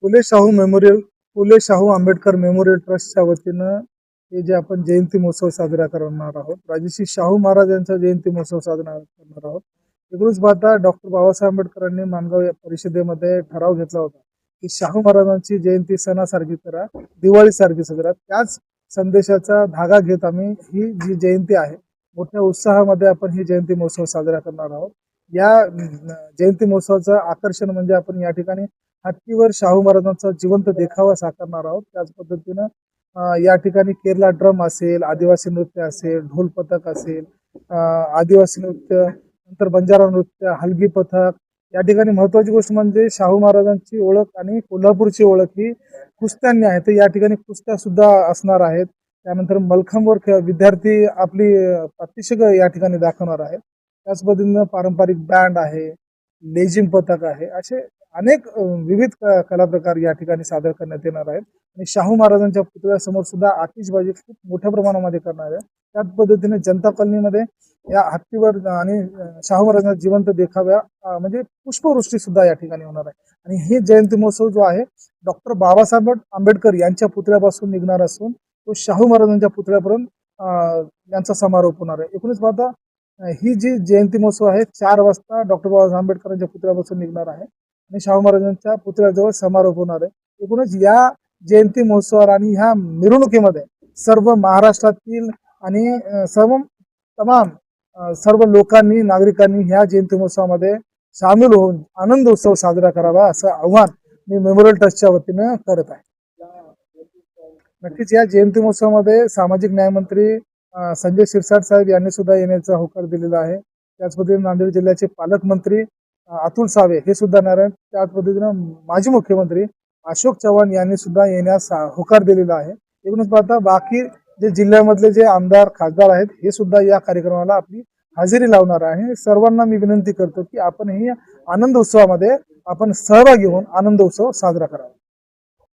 Phule Shahu memorial Phule Shahu Ambedkar memorial ट्रस्टच्या वतीनं हे जे आपण जयंती महोत्सव साजरा करणार आहोत, राजर्षी शाहू महाराज यांचा जयंती महोत्सव साजरा करणार आहोत. एकूणच पाहता डॉक्टर बाबासाहेब आंबेडकरांनी मानगाव या परिषदेमध्ये ठराव घेतला होता की शाहू महाराजांची जयंती सणासारखी करा, दिवाळीसारखी साजरा. त्याच संदेशाचा धागा घेत आम्ही ही जी जयंती आहे मोठ्या उत्साहामध्ये आपण ही जयंती महोत्सव साजरा करणार आहोत. या जयंती महोत्सवाचं आकर्षण म्हणजे आपण या ठिकाणी हत्तीवर शाहू महाराजांचा जिवंत देखावा साकारणार आहोत. त्याच पद्धतीनं या ठिकाणी केरला ड्रम असेल, आदिवासी नृत्य असेल, ढोल पथक असेल, आदिवासी नृत्य, नंतर बंजारा नृत्य, हलगी पथक. या ठिकाणी महत्वाची गोष्ट म्हणजे शाहू महाराजांची ओळख आणि कोल्हापूरची ओळख ही कुस्त्यांनी आहे. तर या ठिकाणी कुस्त्या सुद्धा असणार आहेत. त्यानंतर मलखांबवर विद्यार्थी आपली प्रात्यक्षिक या ठिकाणी दाखवणार आहेत. त्याच पद्धतीनं पारंपरिक बँड आहे, लेझिम पथक आहे, असे अनेक विविध कला प्रकार या ठिकाणी सादर करण्यात येणार आहेत. आणि शाहू महाराजांच्या पुतळ्यासमोर सुद्धा आतिषबाजी खूप मोठ्या प्रमाणामध्ये करणार आहे. त्याच पद्धतीने जनता कॉलनीमध्ये या हत्तीवर आणि शाहू महाराजांच्या जिवंत देखाव्या म्हणजे पुष्पवृष्टी सुद्धा या ठिकाणी होणार आहे. आणि हे जयंती महोत्सव जो आहे डॉक्टर बाबासाहेब आंबेडकर यांच्या पुतळ्यापासून निघणार असून तो शाहू महाराजांच्या पुतळ्यापर्यंत यांचा समारोप होणार आहे. एकूणच पाहता ही जी जयंती महोत्सव आहे 4 वाजता डॉक्टर बाबासाहेब आंबेडकरांच्या पुतळ्यापासून निघणार आहे आणि शाहू महाराजांच्या पुतळ्याजवळ समारोप होणार आहे. एकूणच या जयंती महोत्सवावर आणि ह्या मिरवणुकीमध्ये सर्व महाराष्ट्रातील आणि सर्व लोकांनी, नागरिकांनी ह्या जयंती महोत्सवामध्ये सामील होऊन आनंद उत्सव साजरा करावा असं आव्हान मी मेमोरियल ट्रस्टच्या वतीनं करत आहे. नक्कीच या जयंती महोत्सवामध्ये सामाजिक न्यायमंत्री संजय शिरसाट साहेब यांनी सुद्धा येण्याचा होकार दिलेला आहे. त्याच पद्धतीने नांदेड जिल्ह्याचे पालकमंत्री अतुल सावे हे सुद्धा येणार आहेत. त्याच पद्धतीनं माजी मुख्यमंत्री अशोक चव्हाण यांनी सुद्धा येण्यास होकार दिलेला आहे. एकूणच पाहता बाकी जे जिल्ह्यामधले जे आमदार खासदार आहेत हे सुद्धा या कार्यक्रमाला आपली हजेरी लावणार आहे. सर्वांना मी विनंती करतो की आपण ही आनंद उत्सवामध्ये आपण सहभागी होऊन आनंद उत्सव साजरा करावा.